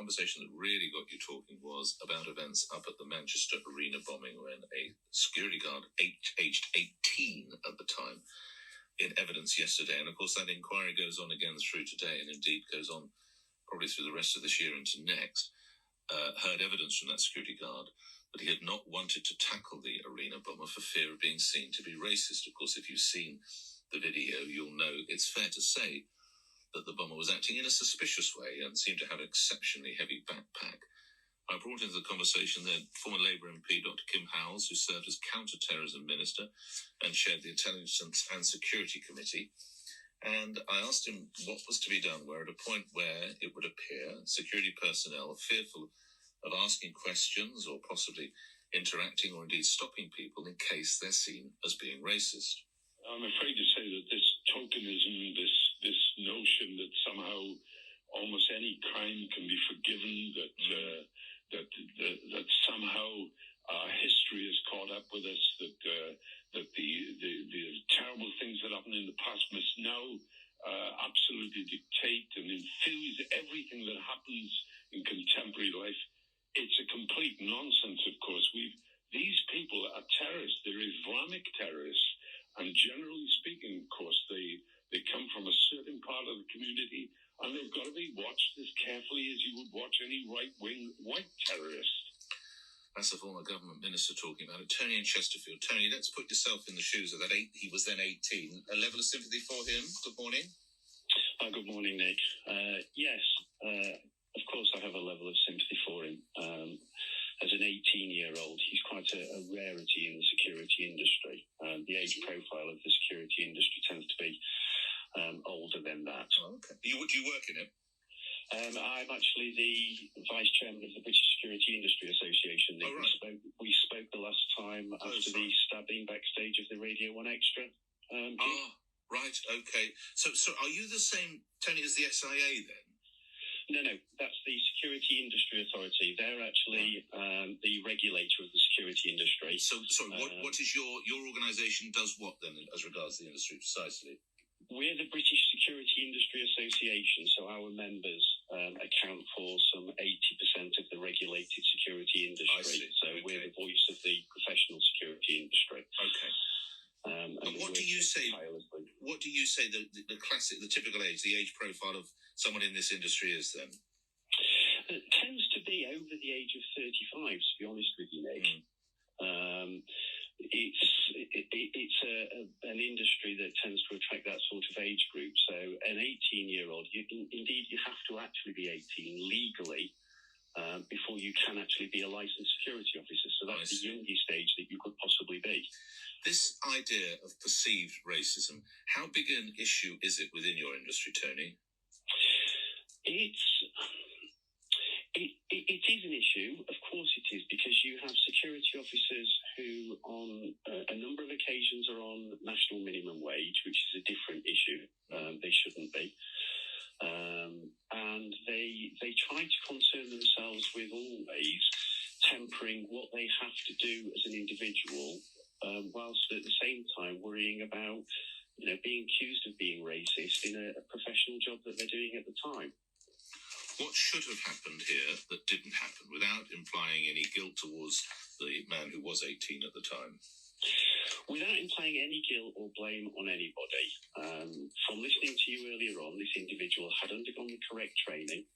conversation that really got you talking was about events up at the Manchester Arena bombing when a security guard, aged 18 at the time, in evidence yesterday. And of course, that inquiry goes on again through today and indeed goes on probably through the rest of this year into next. Heard evidence from that security guard that he had not wanted to tackle the arena bomber for fear of being seen to be racist. Of course, if you've seen the video, you'll know it's fair to say that the bomber was acting in a suspicious way and seemed to have an exceptionally heavy backpack. I brought into the conversation then former Labour MP Dr. Kim Howells, who served as counter-terrorism minister and chaired the Intelligence and Security Committee. And I asked him what was to be done where at a point where it would appear security personnel are fearful of asking questions or possibly interacting or indeed stopping people in case they're seen as being racist. I'm afraid to say that this tokenism, this notion that somehow almost any crime can be forgiven, that somehow history has caught up with us, that the terrible things that happened in the past must now absolutely dictate and infuse everything that happens in contemporary life. It's a complete nonsense, of course. These people are terrorists. They're Islamic terrorists. And generally speaking, of course, they come from a certain part of the community, and they've got to be watched as carefully as you would watch any right-wing white terrorist. That's the former government minister talking about it. Tony in Chesterfield. Tony, let's put yourself in the shoes of that. He was then 18. A level of sympathy for him? Good morning. Good morning, Nick. Yes, of course I have a level of sympathy for him. As an 18-year-old, he's quite a rarity in the security industry. The age profile of the security industry tends to be older than that. Oh, okay. Do you work in it? I'm actually the vice chairman of the British Security Industry Association. Oh, right. We spoke the last time after the stabbing backstage of the Radio 1 Extra. Right, okay. So are you the same, Tony, as the SIA then? No, that's the Security Industry Authority. They're actually the regulator of the security industry. So, sorry, what is your organisation does what then as regards the industry precisely? We're the British Security Industry Association, so our members account for some 80% of the regulated security industry. I see. So okay. We're the voice of the professional security industry. Okay. And what do you say? What do you say the classic, the typical age, the age profile of someone in this industry is then? It tends to be over the age of 35. To be honest with you, Nick. It's an industry that tends to attract that sort of age group. So an 18-year-old, indeed you have to actually be 18 legally before you can actually be a licensed security officer. So that's the youngest age that you could possibly be. This idea of perceived racism, how big an issue is it within your industry, Tony? It is an issue, of course it is, because you have security officers who on a number of occasions are on national minimum wage, which is a different issue. They shouldn't be. And they try to concern themselves with always tempering what they have to do as an individual, whilst at the same time worrying about, being accused of being racist in a professional job that they're doing at the time. What should have happened here that didn't happen, without implying any guilt towards the man who was 18 at the time? Without implying any guilt or blame on anybody, from listening to you earlier on, this individual had undergone the correct training.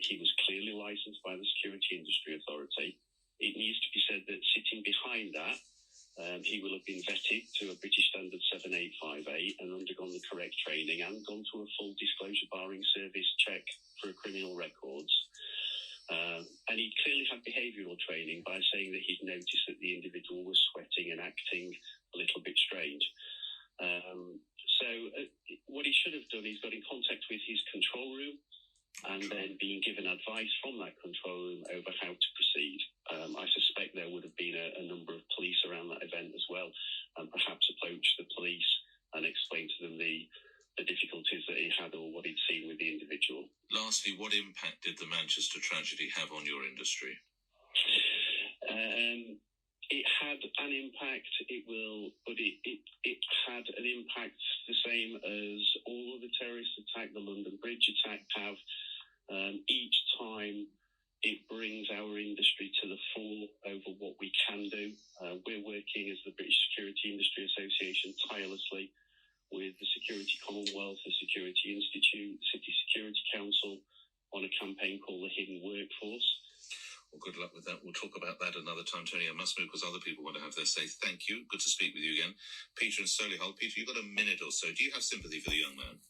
He was clearly licensed by the Security Industry Authority. It needs to be said that sitting behind that, he will have been vetted to a British Standard 7858 and undergone the correct training and gone to a full disclosure barring service check for criminal records. And he clearly had behavioural training by saying that he'd noticed that the individual was sweating and acting a little bit strange. So what he should have done is got in contact with his control room and then being given advice from that control room over how to proceed. I suspect there would have been a number of police around that event as well, and perhaps approach the police and explain to them the difficulties that he had or what he'd seen with the individual. Lastly, what impact did the Manchester tragedy have on your industry? It had an impact. It had an impact the same as all of the terrorist attack, the London Bridge attack have. Each time campaign called the Hidden Workforce. Well, good luck with that. We'll talk about that another time, Tony. I must move because other people want to have their say. Thank you. Good to speak with you again. Peter and Solihull. Peter, you've got a minute or so. Do you have sympathy for the young man?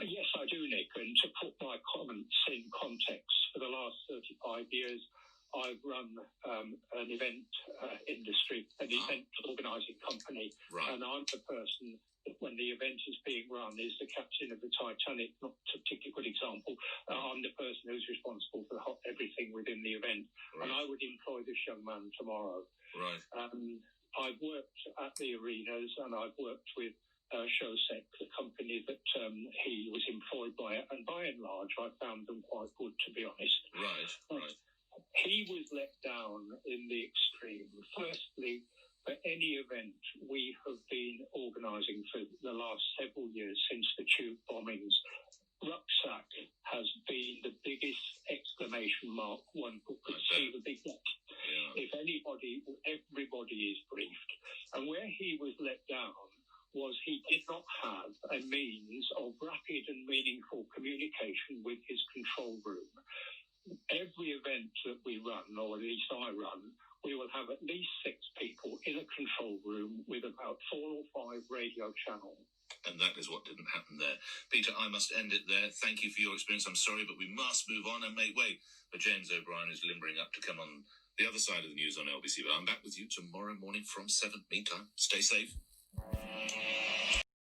Yes, I do, Nick. And to put my comments in context, for the last 35 years, I've run an event industry, an event organising company, and I'm the person that when the event is being run is the captain of the Titanic, not a particular good example. I'm the person who's responsible for everything within the event, and I would employ this young man tomorrow. I've worked at the arenas, and I've worked with ShowSec, the company that he was employed by, and by and large, I found them quite good, to be honest. He was let down in the extreme. Firstly, for any event we have been organising for the last several years since the tube bombings, rucksack has been the biggest exclamation mark one could see the big net. If everybody is briefed. And where he was let down was he did not have a means of rapid and meaningful communication with his control room. Every event that we run, or at least I run, we will have at least 6 people in a control room with about 4 or 5 radio channels. And that is what didn't happen there. Peter, I must end it there. Thank you for your experience. I'm sorry, but we must move on and make way for James O'Brien, who's limbering up to come on the other side of the news on LBC. But I'm back with you tomorrow morning from 7. Meantime, stay safe.